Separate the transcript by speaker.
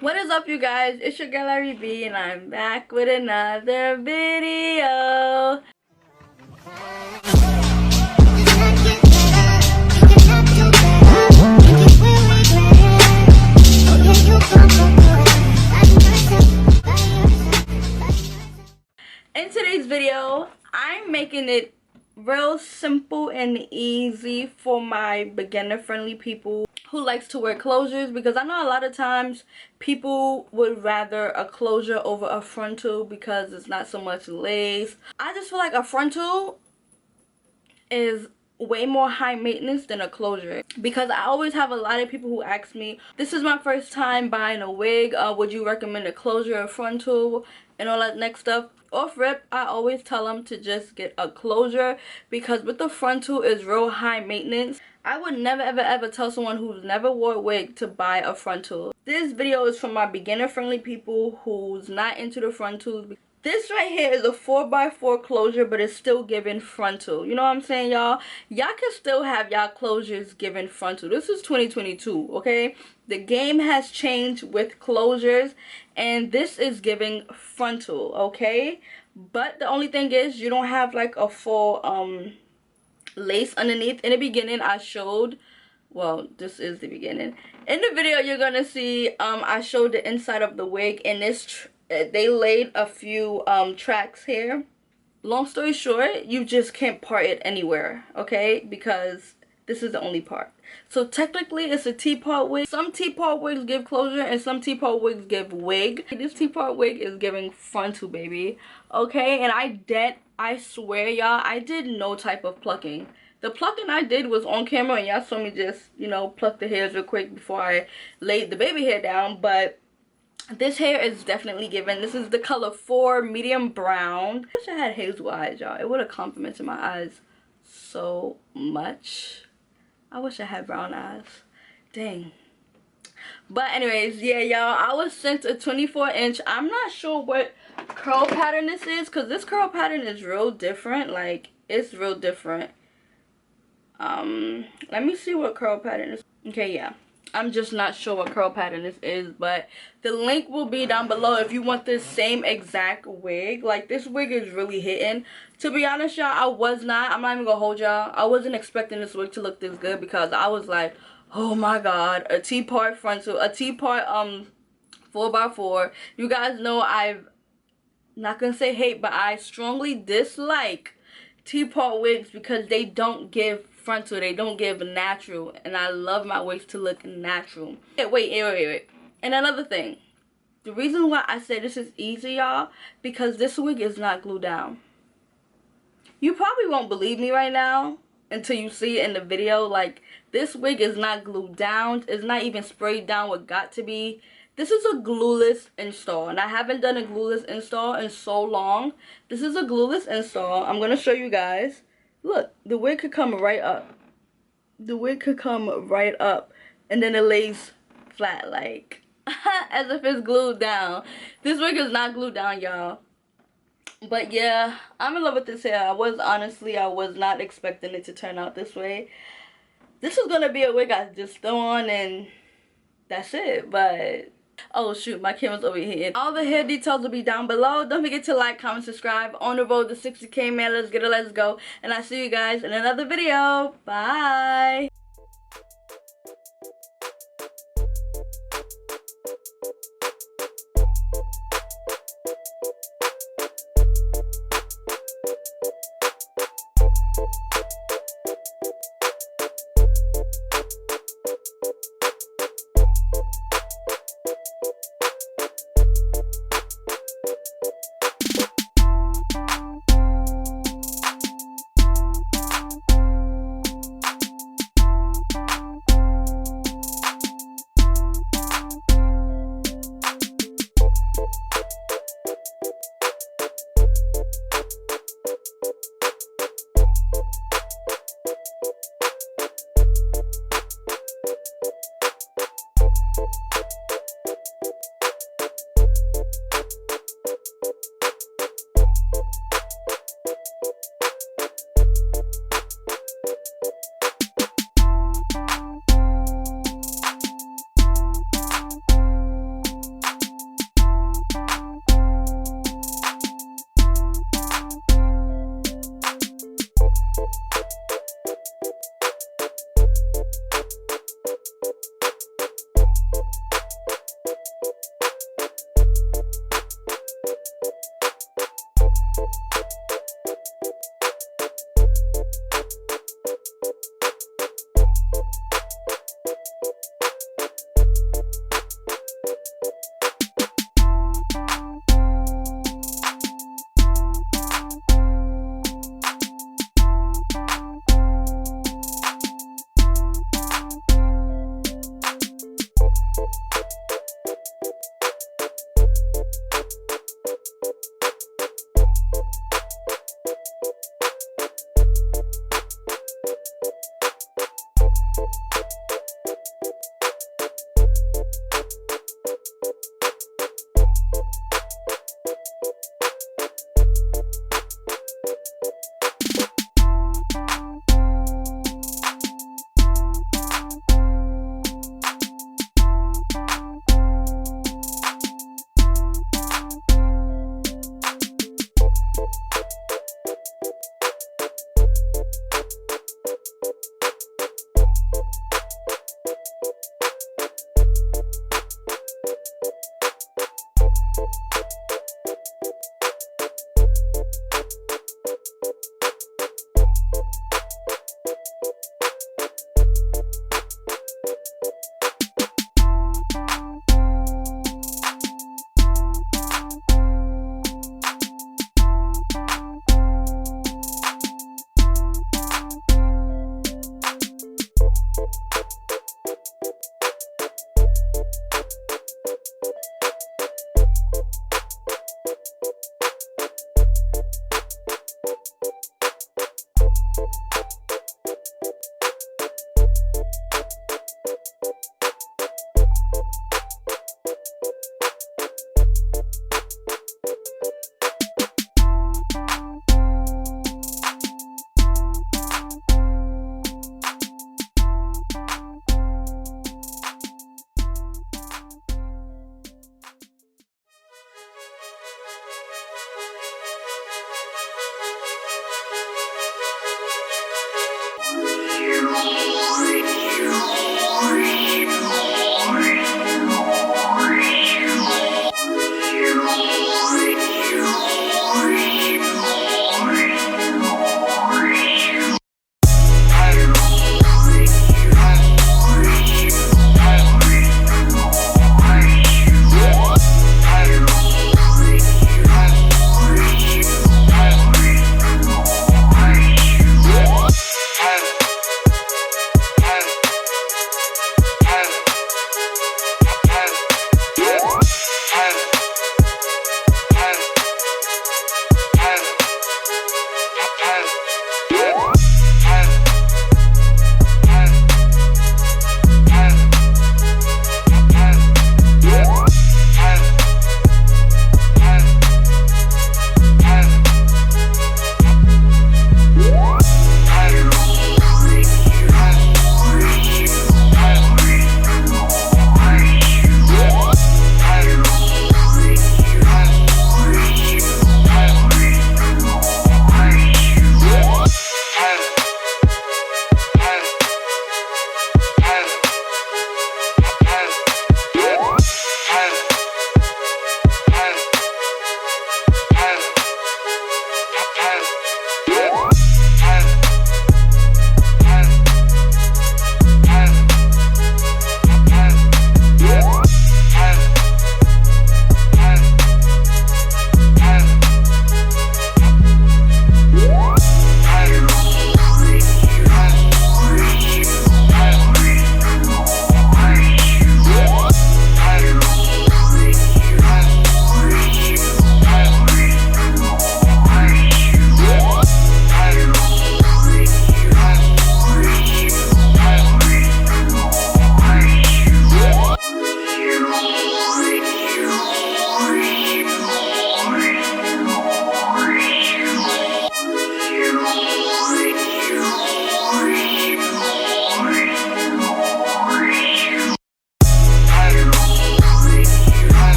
Speaker 1: What is up, you guys? It's your girl ARIE and I'm back with another video. In today's video, I'm making it real simple and easy for my beginner friendly people who likes to wear closures, because I know a lot of times people would rather a closure over a frontal because it's not so much lace. I just feel like a frontal is way more high maintenance than a closure, because I always have a lot of people who ask me, this is my first time buying a wig, would you recommend a closure or frontal and all that next stuff. Off rip, I always tell them to just get a closure, because with the frontal is real high maintenance. I would never ever tell someone who's never wore a wig to buy a frontal. This video is for my beginner friendly people who's not into the frontals. This right here is a 4x4 closure, but it's still giving frontal. You know what I'm saying, y'all? Y'all can still have y'all closures giving frontal. This is 2022, okay? The game has changed with closures, and this is giving frontal, okay? But the only thing is, you don't have like a full lace underneath. In the beginning, I showed, well, this is the beginning. In the video, you're gonna see I showed the inside of the wig, and this they laid a few tracks here. Long story short, you just can't part it anywhere, okay? Because this is the only part. So technically it's a T-part wig. Some T-part wigs give closure and some T-part wigs give wig. This T-part wig is giving frontal, baby, okay? And I swear, y'all, I did no type of plucking. The plucking I did was on camera, and y'all saw me just, you know, pluck the hairs real quick before I laid the baby hair down. But this hair is definitely given. This is the color 4, medium brown. I wish I had hazel eyes, y'all. It would have complimented my eyes so much. I wish I had brown eyes. Dang. But anyways, yeah, y'all, I was sent a 24-inch. I'm not sure what curl pattern this is, because this curl pattern is real different. Like, it's real different. Let me see what curl pattern is. Okay, yeah. I'm just not sure what curl pattern this is, but the link will be down below if you want this same exact wig. Like, this wig is really hitting. To be honest, y'all, I'm not even gonna hold y'all. I wasn't expecting this wig to look this good, because I was like, oh my god, a T-part frontal, a T-part 4x4. You guys know I've, not gonna say hate, but I strongly dislike T-part wigs because they don't give frontal, they don't give natural, and I love my wigs to look natural. Wait. And another thing, the reason why I say this is easy, y'all, because this wig is not glued down. You probably won't believe me right now until you see it in the video. Like, this wig is not glued down. It's not even sprayed down what got to be. This is a glueless install, and I haven't done a glueless install in so long. This is a glueless install. I'm gonna show you guys. Look, the wig could come right up. The wig could come right up, and then it lays flat, like, as if it's glued down. This wig is not glued down, y'all. But yeah, I'm in love with this hair. I was not expecting it to turn out this way. This is gonna be a wig I just throw on and that's it. But oh shoot, my camera's over here. All the hair details will be down below. Don't forget to like, comment, subscribe. On the road to 60K, man. Let's get it, let's go. And I'll see you guys in another video. Bye.